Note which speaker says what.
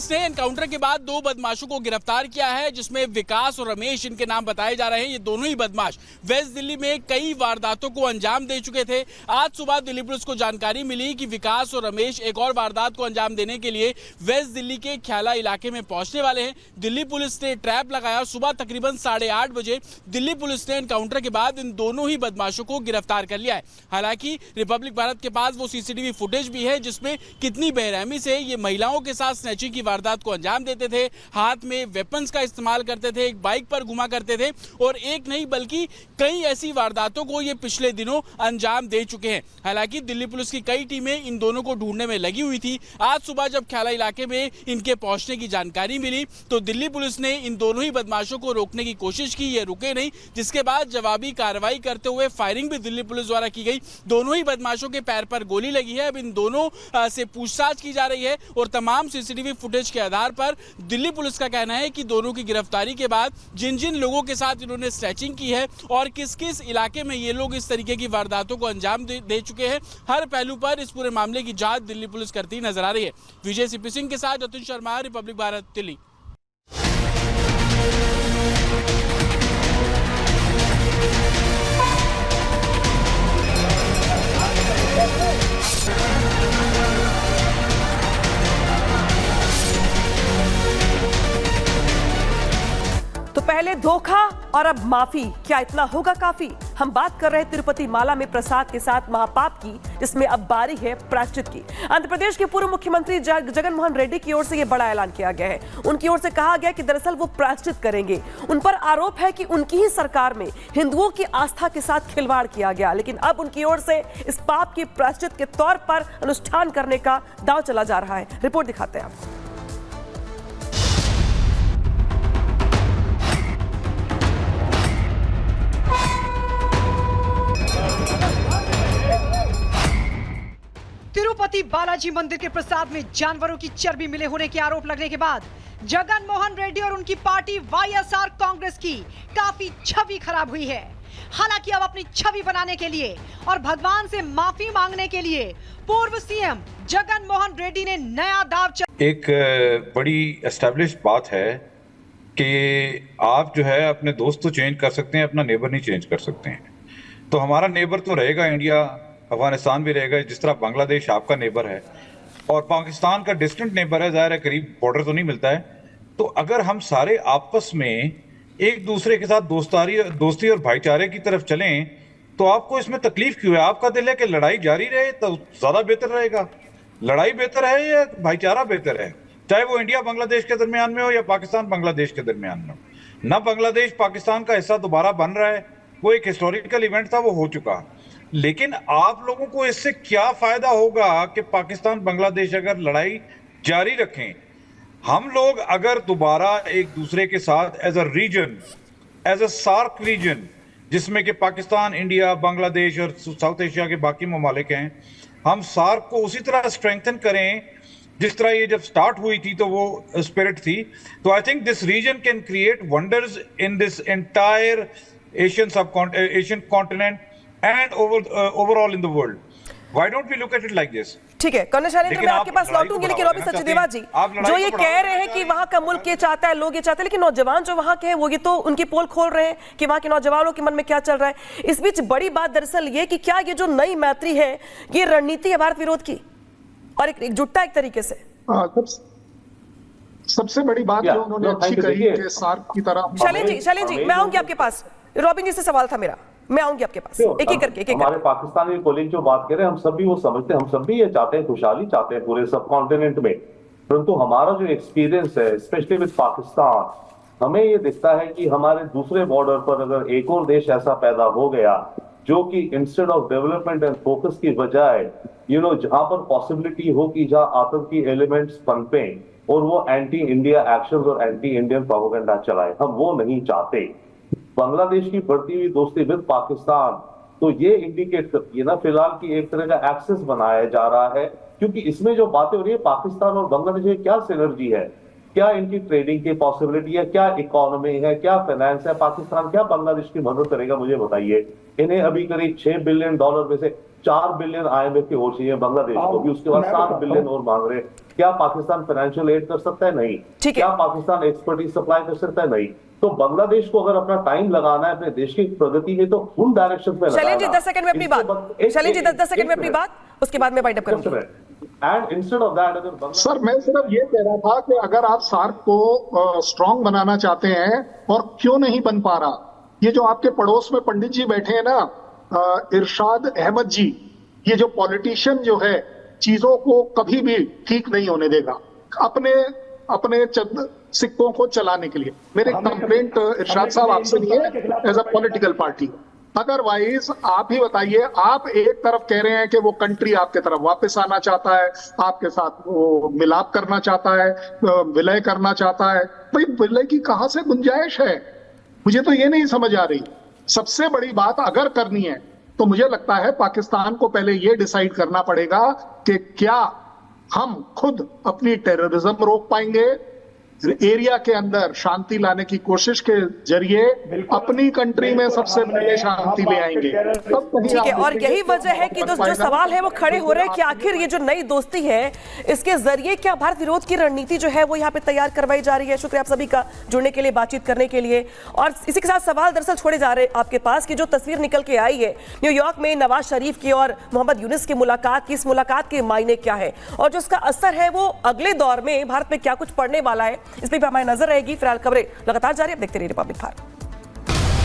Speaker 1: Police ने encounter के बाद 2 बदमाशों को गिरफ्तार किया है, जिसमें विकास और रमेश इनके नाम बताए जा रहे हैं। ये दोनों ही बदमाश वेस्ट दिल्ली में कई वारदातों को अंजाम दे चुके थे। आज सुबह दिल्ली पुलिस को जानकारी मिली कि विकास और रमेश एक और वारदात को अंजाम देने के लिए वेस्ट दिल्ली के ख्याला इलाके में पहुंचने वाले हैं। दिल्ली पुलिस ने ट्रैप लगाया। सुबह तकरीबन 8:30 बजे दिल्ली पुलिस ने एनकाउंटर के बाद इन दोनों ही बदमाशों को गिरफ्तार कर लिया है। हालांकि रिपब्लिक भारत के पास वो सीसीटीवी फुटेज भी है जिसमें कितनी बेरहमी से ये महिलाओं के साथ स्नैचिंग की वारदात को अंजाम देते थे, हाथ में वेपन्स का इस्तेमाल करते थे, एक बाइक पर घुमा करते थे और एक नहीं बल्कि कई ऐसी वारदातों को ये पिछले दिनों अंजाम दे चुके हैं। हालांकि दिल्ली पुलिस की कई टीमें इन दोनों को ढूंढने में लगी हुई थी। आज सुबह जब ख्याला इलाके में इनके पहुंचने की जानकारी मिली तो दिल्ली पुलिस ने इन दोनों ही बदमाशों को रोकने की कोशिश की, ये रुके नहीं, जिसके बाद जवाबी कार्रवाई करते हुए फायरिंग भी दिल्ली पुलिस द्वारा की गई। दोनों ही बदमाशों के पैर पर गोली लगी है। अब इन दोनों से पूछताछ की जा रही है और तमाम सीसीटीवी फुटेज के आधार पर दिल्ली पुलिस का कहना है कि दोनों की गिरफ्तारी के बाद जिन जिन लोगों के साथ इन्होंने स्नैचिंग की है और किस किस इलाके में ये लोग इस तरीके की वारदातों को अंजाम दे चुके हैं, हर पहलू पर इस पूरे मामले की जांच दिल्ली पुलिस करती नजर आ रही है। विजय सीपी सिंह के साथ अतुल शर्मा, रिपब्लिक भारत, दिल्ली।
Speaker 2: तो पहले धोखा और अब माफी, क्या इतना होगा काफी? हम बात कर रहे हैं तिरुपति माला में प्रसाद के साथ महापाप की, जिसमें अब बारी है प्रायश्चित की। आंध्र प्रदेश के पूर्व मुख्यमंत्री जगन मोहन रेड्डी की ओर से यह बड़ा ऐलान किया गया है। उनकी ओर से कहा गया कि दरअसल वो प्रायश्चित करेंगे। उन पर आरोप है कि उनकी ही सरकार में हिंदुओं की आस्था के साथ खिलवाड़ किया गया, लेकिन अब उनकी ओर से इस पाप की प्रायश्चित के तौर पर अनुष्ठान करने का दांव चला जा रहा है। रिपोर्ट दिखाते हैं आपको।
Speaker 3: तिरुपति बालाजी मंदिर के प्रसाद में जानवरों की चर्बी मिले होने के आरोप लगने के बाद जगन मोहन रेड्डी और उनकी पार्टी वाईएसआर कांग्रेस की काफी छवि खराब हुई है। हालांकि अब अपनी छवि बनाने के लिए और भगवान से माफी मांगने के लिए पूर्व सीएम जगन मोहन रेड्डी ने नया दाव
Speaker 4: एक बड़ी एस्टैब्लिश्ड बात है कि आप जो है अपने दोस्त तो चेंज कर सकते हैं, अपना नेबर नहीं चेंज कर सकते हैं। तो हमारा नेबर तो रहेगा इंडिया, अफगानिस्तान भी रहेगा, जिस तरह बांग्लादेश आपका नेबर है और पाकिस्तान का डिस्टेंट नेबर है, ज़ाहिर है करीब बॉर्डर तो नहीं मिलता है। तो अगर हम सारे आपस में एक दूसरे के साथ दोस्ती और भाईचारे की तरफ चलें तो आपको इसमें तकलीफ क्यों है? आपका दिल है कि लड़ाई जारी रहे तो ज़्यादा बेहतर रहेगा। लड़ाई बेहतर है या भाईचारा बेहतर है? चाहे वो इंडिया बांग्लादेश के दरमियान में हो या पाकिस्तान बांग्लादेश के दरमियान में हो। ना बांग्लादेश पाकिस्तान का हिस्सा दोबारा बन रहा है, वो एक हिस्टोरिकल इवेंट था, वो हो चुका। लेकिन आप लोगों को इससे क्या फायदा होगा कि पाकिस्तान बांग्लादेश अगर लड़ाई जारी रखें? हम लोग अगर दोबारा एक दूसरे के साथ as a region, as a SAARC region, जिसमें कि पाकिस्तान, इंडिया, बांग्लादेश और साउथ एशिया के बाकी ममालिक हैं, हम सार्क को उसी तरह स्ट्रेंथन करें जिस तरह ये जब स्टार्ट हुई थी तो वो स्पिरिट थी। तो I think this region can create wonders in this entire Asian continent and overall in the world. Why don't we look at it like this?
Speaker 2: ठीक है, कर्नल शैलेंद्र, मैं आपके पास लौटूंगी, लेकिन रवि सचदेवा जी जो ये कह रहे हैं कि वहां का मुल्क ये चाहता है, लोग ये चाहते हैं, लेकिन नौजवान जो वहां के हैं वो ये तो उनकी पोल खोल रहे हैं कि वहां के नौजवानों के मन में क्या चल रहा है। इस बीच बड़ी बात दरअसल ये कि क्या ये जो नई मैत्री है ये रणनीति है भारत विरोध की और एकजुटता एक तरीके से?
Speaker 5: सबसे बड़ी बात जो उन्होंने अच्छी कही कि सार्क की तरह।
Speaker 2: शैलेंद्र जी मैं आऊंगी आपके पास। रॉबिन जी से सवाल था मेरा, मैं आऊंगी आपके पास एक एक करके।
Speaker 6: हमारे पाकिस्तानी कोलिंग जो बात कर रहे हैं, हम सब भी वो समझते हैं, हम सब भी ये चाहते हैं, खुशहाली चाहते हैं पूरे सब कॉन्टिनेंट में। परंतु हमारा जो एक्सपीरियंस है स्पेशली विद पाकिस्तान, हमें ये दिखता है कि हमारे दूसरे बॉर्डर पर अगर एक और देश ऐसा पैदा हो गया जो कि instead of development and focus की बजाय जहां पर पॉसिबिलिटी हो कि जहां आतंकी एलिमेंट्स पनपे और वो एंटी इंडिया एक्शंस और एंटी इंडियन प्रोपेगेंडा चलाए, हम वो नहीं चाहते। बांग्लादेश की बढ़ती हुई दोस्ती विद पाकिस्तान तो ये इंडिकेट करती है ना फिलहाल की एक तरह का एक्सेस बनाया जा रहा है, क्योंकि इसमें जो बातें हो रही है पाकिस्तान और बांग्लादेश में क्या सिनर्जी है, क्या इनकी ट्रेडिंग की पॉसिबिलिटी है, क्या इकोनॉमी है, क्या फाइनेंस है, पाकिस्तान क्या बांग्लादेश की मदद करेगा, मुझे बताइए। इन्हें अभी करीब $6 बिलियन में से 4 बिलियन IMF की और चाहिए बांग्लादेश को भी, उसके बाद 7 बिलियन और मांग रहे। क्या पाकिस्तान फाइनेंशियल एड कर सकता है? नहीं। क्या पाकिस्तान एक्सपर्टीज सप्लाई कर सकता है? नहीं। तो बांग्लादेश को अगर अपना टाइम लगाना है अपने देश की प्रगति में, तो उन डायरेक्शन में लगाना।
Speaker 2: शैलेंद्र जी 10 सेकंड में अपनी बात, शैलेंद्र जी 10 सेकंड में अपनी बात, उसके बाद मैं वाइंड अप करूंगा।
Speaker 6: एंड इंस्टेड ऑफ दैट, अगर
Speaker 5: सर मैं सिर्फ ये कह रहा था कि अगर आप सार्क को स्ट्रांग बनाना चाहते हैं, और क्यों नहीं बन पा रहा, ये जो आपके पड़ोस में पंडित जी बैठे हैं ना, इरशाद अहमद जी, ये जो पॉलिटिशियन जो है चीजों को कभी भी ठीक नहीं होने देगा अपने चंद सिक्कों को चलाने के लिए। मेरे कंप्लेंट इरशाद साहब आपसे नहीं है as a political party, otherwise आप ही बताइए। आप एक तरफ कह रहे हैं कि वो कंट्री आपके तरफ वापस आना चाहता है, आपके साथ वो मिलाप करना चाहता है, विलय करना चाहता है। भाई विलय की कहां से गुंजाइश है? मुझे तो ये नहीं समझ आ रही। सबसे बड़ी बात अगर करनी है तो मुझे लगता है पाकिस्तान को पहले ये डिसाइड करना पड़ेगा कि क्या हम खुद अपनी टेररिज्म रोक पाएंगे, एरिया के अंदर शांति लाने की कोशिश के जरिए अपनी कंट्री में सबसे पहले शांति ले आएंगे।
Speaker 2: ठीक है, और यही वजह है कि जो सवाल है वो खड़े हो रहे हैं कि आखिर ये जो नई दोस्ती है इसके जरिए क्या भारत विरोध की रणनीति जो है वो यहाँ पे तैयार करवाई जा रही है। शुक्रिया आप सभी का जुड़ने के लिए, बातचीत करने के लिए। और इसी के साथ सवाल दरअसल छोड़े जा रहे हैं आपके पास कि जो तस्वीर निकल के आई है न्यूयॉर्क में नवाज शरीफ की और मोहम्मद यूनुस की मुलाकात की, इस मुलाकात के मायने क्या है और जो उसका असर है वो अगले दौर में भारत में क्या कुछ पड़ने वाला है, इस पर भी हमारी नजर रहेगी। फिलहाल खबरें लगातार जारी है, देखते रहिए रिपब्लिक भारत।